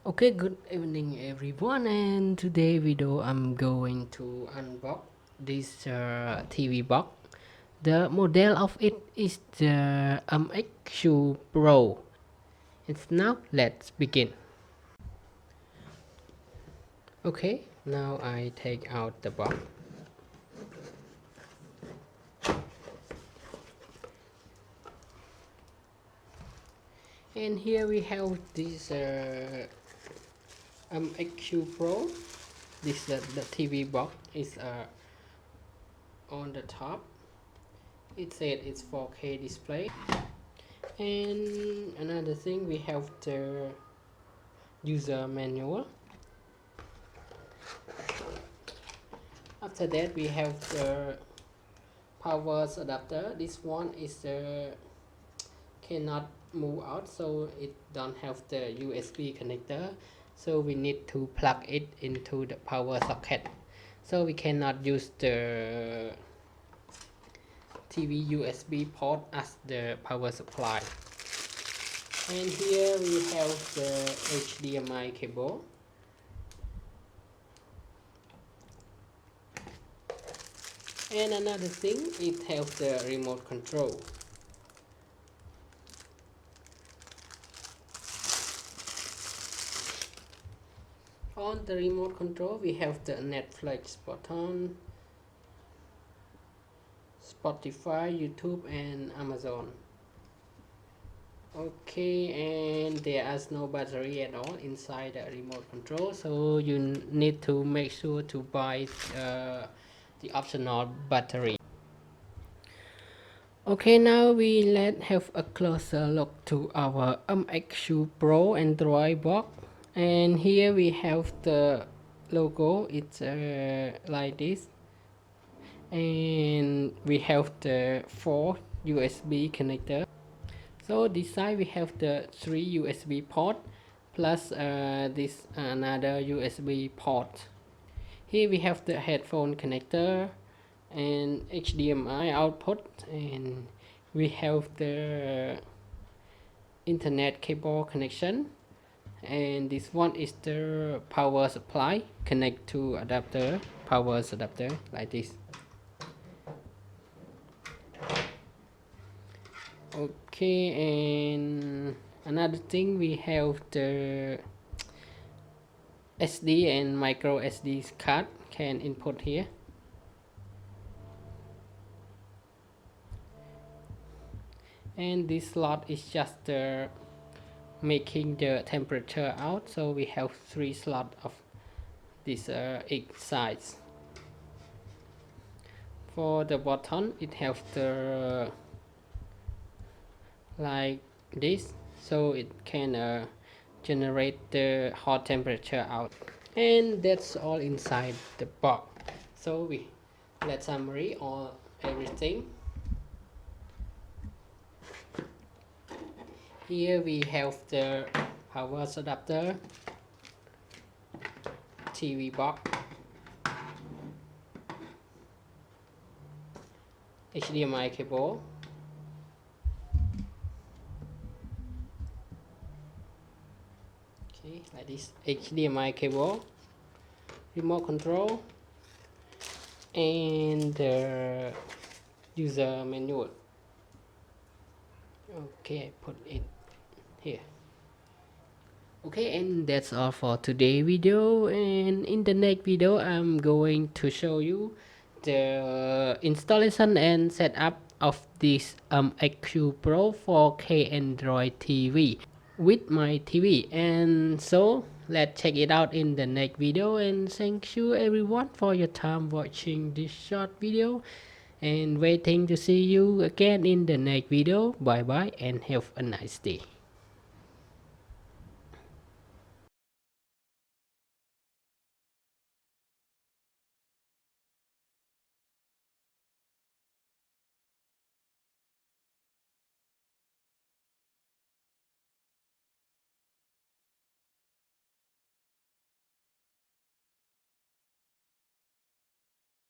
Okay, good evening everyone, and today video I'm going to unbox this TV box. The model of it is the MXQ Pro. It's now let's begin. Okay, now I take out the box. And here we have this MXQ Pro. This the TV box is on the top. It said it's 4K display. And another thing, we have the user manual. After that, we have the power adapter. This one is cannot move out, so it don't have the USB connector, so we need to plug it into the power socket, so we cannot use the TV USB port as the power supply. And here we have the HDMI cable. And another thing, it has the remote control. On the remote control, we have the Netflix button, Spotify, YouTube, and Amazon. Okay, and there is no battery at all inside the remote control, so you need to make sure to buy the optional battery. Okay, now let's have a closer look to our MXQ Pro Android box. And here we have the logo. It's like this, and we have the 4 USB connector. So this side we have the 3 USB port plus this another USB port. Here we have the headphone connector and HDMI output, and we have the internet cable connection, and this one is the power supply, connect to adapter, power adapter like this. Okay, and another thing, we have the SD and micro SD card can input here. And this slot is just making the temperature out, so we have 3 slots of this each size. For the button, it has the like this, so it can generate the hot temperature out. And that's all inside the box. So let's summary all everything. Here we have the power adapter, TV box, HDMI cable, okay, like this, HDMI cable, remote control, and the user manual. Okay, I put it here. Okay, and that's all for today video, and in the next video I'm going to show you the installation and setup of this MXQ Pro 4K Android TV with my TV. And so let's check it out in the next video, and thank you everyone for your time watching this short video, and waiting to see you again in the next video. Bye bye and have a nice day.